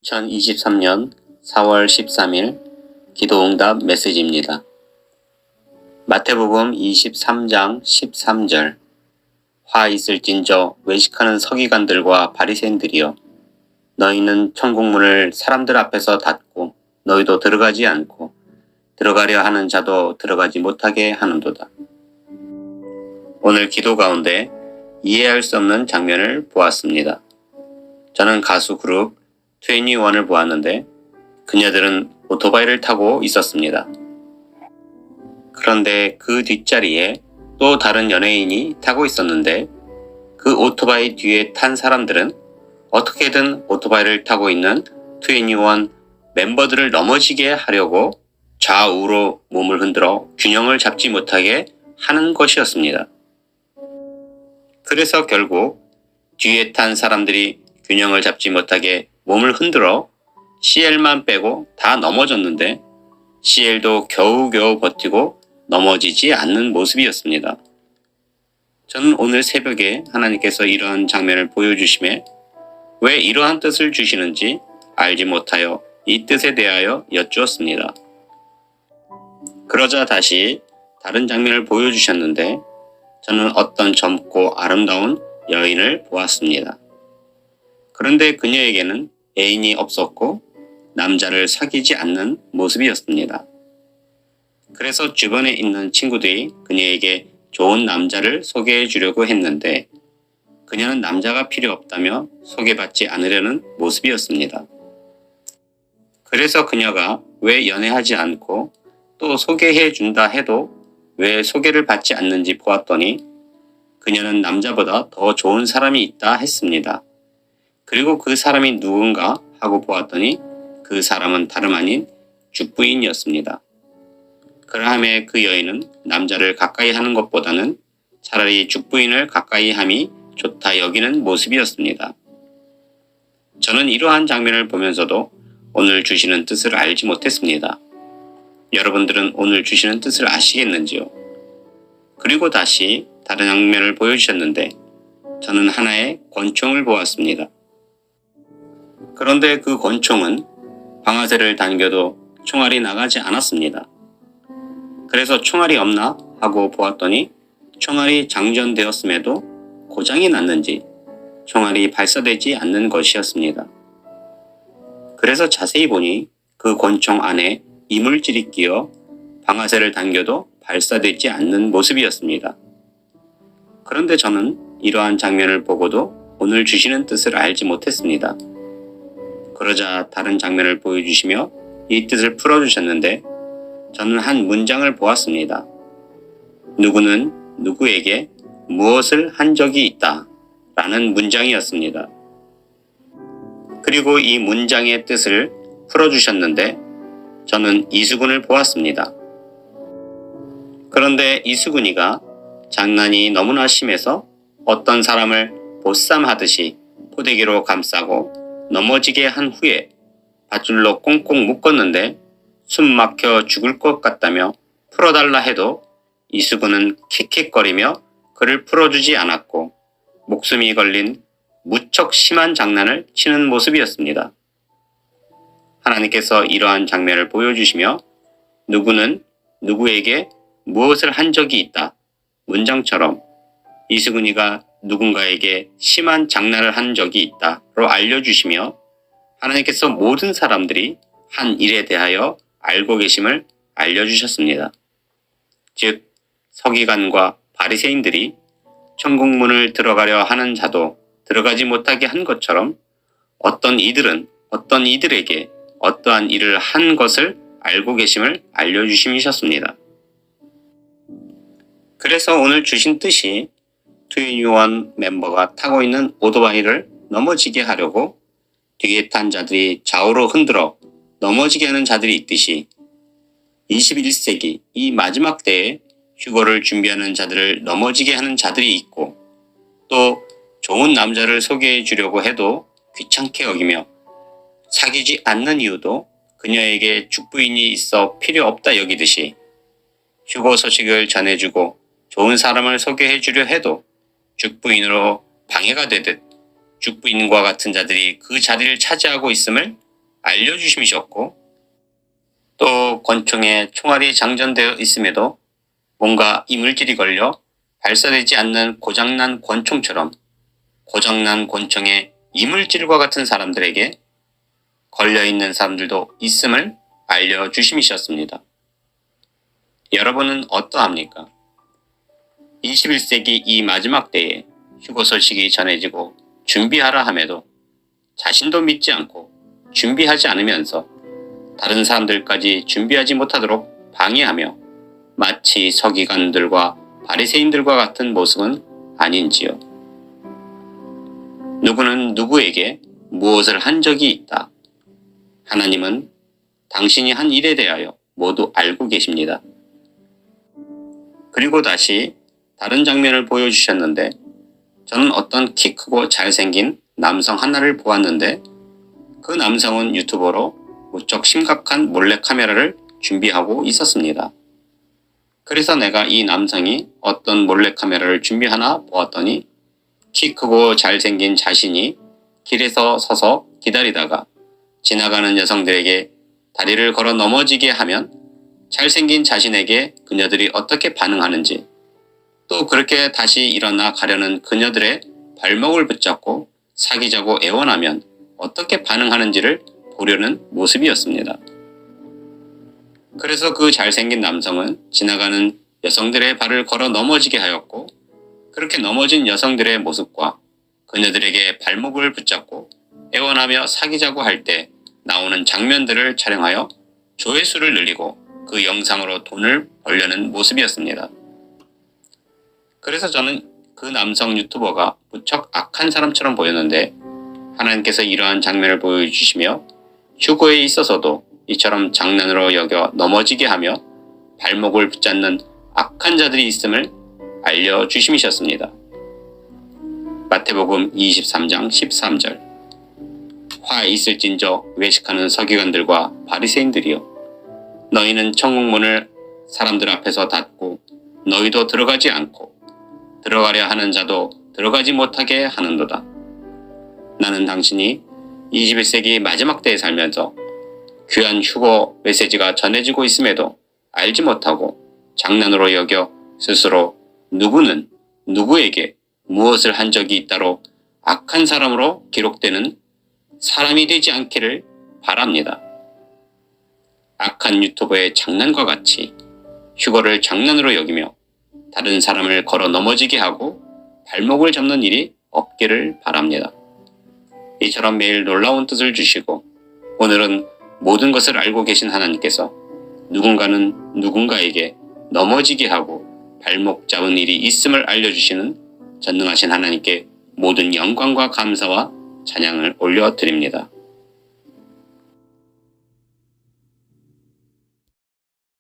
2023년 4월 13일 기도응답 메시지입니다. 마태복음 23장 13절 화 있을진저 외식하는 서기관들과 바리새인들이여 너희는 천국문을 사람들 앞에서 닫고 너희도 들어가지 않고 들어가려 하는 자도 들어가지 못하게 하는도다. 오늘 기도 가운데 이해할 수 없는 장면을 보았습니다. 저는 가수 그룹 21을 보았는데 그녀들은 오토바이를 타고 있었습니다. 그런데 그 뒷자리에 또 다른 연예인이 타고 있었는데 그 오토바이 뒤에 탄 사람들은 어떻게든 오토바이를 타고 있는 21 멤버들을 넘어지게 하려고 좌우로 몸을 흔들어 균형을 잡지 못하게 하는 것이었습니다. 그래서 결국 뒤에 탄 사람들이 균형을 잡지 못하게 몸을 흔들어 CL만 빼고 다 넘어졌는데 CL도 겨우겨우 버티고 넘어지지 않는 모습이었습니다. 저는 오늘 새벽에 하나님께서 이러한 장면을 보여주심에 왜 이러한 뜻을 주시는지 알지 못하여 이 뜻에 대하여 여쭈었습니다. 그러자 다시 다른 장면을 보여주셨는데 저는 어떤 젊고 아름다운 여인을 보았습니다. 그런데 그녀에게는 애인이 없었고 남자를 사귀지 않는 모습이었습니다. 그래서 주변에 있는 친구들이 그녀에게 좋은 남자를 소개해 주려고 했는데 그녀는 남자가 필요 없다며 소개받지 않으려는 모습이었습니다. 그래서 그녀가 왜 연애하지 않고 또 소개해 준다 해도 왜 소개를 받지 않는지 보았더니 그녀는 남자보다 더 좋은 사람이 있다 했습니다. 그리고 그 사람이 누군가 하고 보았더니 그 사람은 다름 아닌 죽부인이었습니다. 그러함에 그 여인은 남자를 가까이 하는 것보다는 차라리 죽부인을 가까이 함이 좋다 여기는 모습이었습니다. 저는 이러한 장면을 보면서도 오늘 주시는 뜻을 알지 못했습니다. 여러분들은 오늘 주시는 뜻을 아시겠는지요? 그리고 다시 다른 장면을 보여주셨는데 저는 하나의 권총을 보았습니다. 그런데 그 권총은 방아쇠를 당겨도 총알이 나가지 않았습니다. 그래서 총알이 없나 하고 보았더니 총알이 장전되었음에도 고장이 났는지 총알이 발사되지 않는 것이었습니다. 그래서 자세히 보니 그 권총 안에 이물질이 끼어 방아쇠를 당겨도 발사되지 않는 모습이었습니다. 그런데 저는 이러한 장면을 보고도 오늘 주시는 뜻을 알지 못했습니다. 그러자 다른 장면을 보여주시며 이 뜻을 풀어주셨는데 저는 한 문장을 보았습니다. 누구는 누구에게 무엇을 한 적이 있다 라는 문장이었습니다. 그리고 이 문장의 뜻을 풀어주셨는데 저는 이수근을 보았습니다. 그런데 이수근이가 장난이 너무나 심해서 어떤 사람을 보쌈하듯이 포대기로 감싸고 넘어지게 한 후에 밧줄로 꽁꽁 묶었는데 숨 막혀 죽을 것 같다며 풀어달라 해도 이수근은 킥킥거리며 그를 풀어주지 않았고 목숨이 걸린 무척 심한 장난을 치는 모습이었습니다. 하나님께서 이러한 장면을 보여주시며 누구는 누구에게 무엇을 한 적이 있다 문장처럼 이수근이가 누군가에게 심한 장난을 한 적이 있다로 알려주시며 하나님께서 모든 사람들이 한 일에 대하여 알고 계심을 알려주셨습니다. 즉 서기관과 바리새인들이 천국문을 들어가려 하는 자도 들어가지 못하게 한 것처럼 어떤 이들은 어떤 이들에게 어떠한 일을 한 것을 알고 계심을 알려주심이셨습니다. 그래서 오늘 주신 뜻이 21 멤버가 타고 있는 오토바이를 넘어지게 하려고 뒤에 탄 자들이 좌우로 흔들어 넘어지게 하는 자들이 있듯이 21세기 이 마지막 때에 휴거를 준비하는 자들을 넘어지게 하는 자들이 있고 또 좋은 남자를 소개해 주려고 해도 귀찮게 여기며 사귀지 않는 이유도 그녀에게 죽부인이 있어 필요 없다 여기듯이 휴거 소식을 전해주고 좋은 사람을 소개해 주려 해도 죽부인으로 방해가 되듯 죽부인과 같은 자들이 그 자리를 차지하고 있음을 알려주심이셨고, 또 권총에 총알이 장전되어 있음에도 뭔가 이물질이 걸려 발사되지 않는 고장난 권총처럼 고장난 권총에 이물질과 같은 사람들에게 걸려있는 사람들도 있음을 알려주심이셨습니다. 여러분은 어떠합니까? 21세기 이 마지막 때에 휴거 소식이 전해지고 준비하라 함에도 자신도 믿지 않고 준비하지 않으면서 다른 사람들까지 준비하지 못하도록 방해하며 마치 서기관들과 바리새인들과 같은 모습은 아닌지요. 누구는 누구에게 무엇을 한 적이 있다. 하나님은 당신이 한 일에 대하여 모두 알고 계십니다. 그리고 다시 다른 장면을 보여주셨는데, 저는 어떤 키 크고 잘생긴 남성 하나를 보았는데, 그 남성은 유튜버로 무척 심각한 몰래카메라를 준비하고 있었습니다. 그래서 내가 이 남성이 어떤 몰래카메라를 준비하나 보았더니, 키 크고 잘생긴 자신이 길에서 서서 기다리다가 지나가는 여성들에게 다리를 걸어 넘어지게 하면 잘생긴 자신에게 그녀들이 어떻게 반응하는지, 또 그렇게 다시 일어나 가려는 그녀들의 발목을 붙잡고 사귀자고 애원하면 어떻게 반응하는지를 보려는 모습이었습니다. 그래서 그 잘생긴 남성은 지나가는 여성들의 발을 걸어 넘어지게 하였고, 그렇게 넘어진 여성들의 모습과 그녀들에게 발목을 붙잡고 애원하며 사귀자고 할 때 나오는 장면들을 촬영하여 조회수를 늘리고 그 영상으로 돈을 벌려는 모습이었습니다. 그래서 저는 그 남성 유튜버가 무척 악한 사람처럼 보였는데, 하나님께서 이러한 장면을 보여주시며 휴거에 있어서도 이처럼 장난으로 여겨 넘어지게 하며 발목을 붙잡는 악한 자들이 있음을 알려주심이셨습니다. 마태복음 23장 13절. 화 있을진저 외식하는 서기관들과 바리새인들이여, 너희는 천국문을 사람들 앞에서 닫고 너희도 들어가지 않고 들어가려 하는 자도 들어가지 못하게 하는도다. 나는 당신이 21세기 마지막 때에 살면서 귀한 휴거 메시지가 전해지고 있음에도 알지 못하고 장난으로 여겨 스스로 누구는 누구에게 무엇을 한 적이 있다로 악한 사람으로 기록되는 사람이 되지 않기를 바랍니다. 악한 유튜버의 장난과 같이 휴거를 장난으로 여기며 다른 사람을 걸어 넘어지게 하고 발목을 잡는 일이 없기를 바랍니다. 이처럼 매일 놀라운 뜻을 주시고 오늘은 모든 것을 알고 계신 하나님께서 누군가는 누군가에게 넘어지게 하고 발목 잡은 일이 있음을 알려주시는 전능하신 하나님께 모든 영광과 감사와 찬양을 올려드립니다.